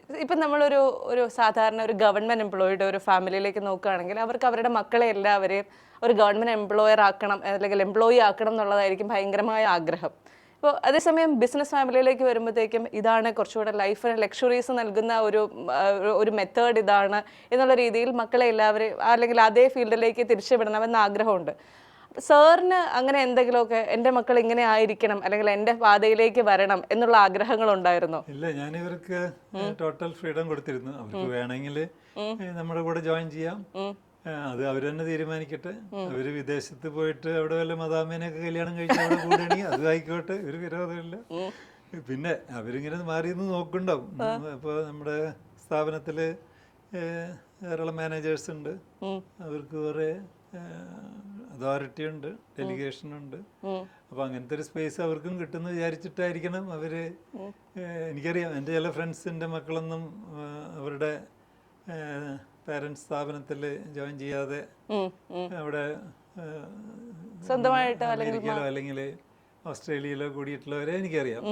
ഇപ്പം നമ്മളൊരു ഒരു സാധാരണ ഒരു ഗവൺമെന്റ് എംപ്ലോയിയുടെ ഒരു ഫാമിലിയിലേക്ക് നോക്കുകയാണെങ്കിൽ അവർക്ക് അവരുടെ മക്കളെ എല്ലാവരെയും ഒരു ഗവൺമെന്റ് എംപ്ലോയർ ആക്കണം അല്ലെങ്കിൽ എംപ്ലോയി ആക്കണം എന്നുള്ളതായിരിക്കും ഭയങ്കരമായ ആഗ്രഹം. ഇപ്പോൾ അതേസമയം ബിസിനസ് ഫാമിലിയിലേക്ക് വരുമ്പോഴത്തേക്കും ഇതാണ് കുറച്ചുകൂടെ ലൈഫിന് ലക്ഷറീസ് നൽകുന്ന ഒരു മെത്തേഡ് ഇതാണ് എന്നുള്ള രീതിയിൽ മക്കളെ എല്ലാവരെയും അല്ലെങ്കിൽ അതേ ഫീൽഡിലേക്ക് തിരിച്ചുവിടണമെന്ന ആഗ്രഹമുണ്ട്. സാറിന് അങ്ങനെ എന്തെങ്കിലുമൊക്കെ എൻ്റെ മക്കൾ ഇങ്ങനെ ആയിരിക്കണം അല്ലെങ്കിൽ എൻ്റെ പാതയിലേക്ക് വരണം എന്നുള്ള ആഗ്രഹങ്ങൾ ഉണ്ടായിരുന്നോ? ഇല്ല, ഞാൻ ഇവർക്ക് ടോട്ടൽ ഫ്രീഡം കൊടുത്തിരുന്നു. അവർക്ക് വേണമെങ്കിൽ നമ്മുടെ കൂടെ ജോയിൻ ചെയ്യാം. അത് അവർ തന്നെ തീരുമാനിക്കട്ടെ. അവര് വിദേശത്ത് പോയിട്ട് അവിടെ വല്ല മദാമേനെയൊക്കെ കല്യാണം കഴിച്ച് അവിടെ കൂടുകയാണെങ്കിൽ അത് ആയിക്കോട്ടെ, ഒരു വിരോധമില്ല. പിന്നെ അവരിങ്ങനെ മാറിയെന്ന് നോക്കുന്നുണ്ടാവും. അപ്പോൾ നമ്മുടെ സ്ഥാപനത്തില് ധാരാളം മാനേജേഴ്സ് ഉണ്ട്. അവർക്ക് കുറെ അതോറിറ്റി ഉണ്ട്, ഡെലിഗേഷൻ ഉണ്ട്. അപ്പൊ അങ്ങനത്തെ ഒരു സ്പേസ് അവർക്കും കിട്ടുമെന്ന് വിചാരിച്ചിട്ടായിരിക്കണം അവര്. എനിക്കറിയാം, എൻ്റെ ചില ഫ്രണ്ട്സിൻ്റെ മക്കളൊന്നും അവരുടെ പാരൻസ് സ്ഥാപനത്തിൽ ജോയിൻ ചെയ്യാതെ അവിടെ സ്വന്തമായിട്ട് അമേരിക്കയിലോ അല്ലെങ്കിൽ ഓസ്ട്രേലിയയിലോ കൂടിയിട്ടുള്ളവരെ എനിക്കറിയാം.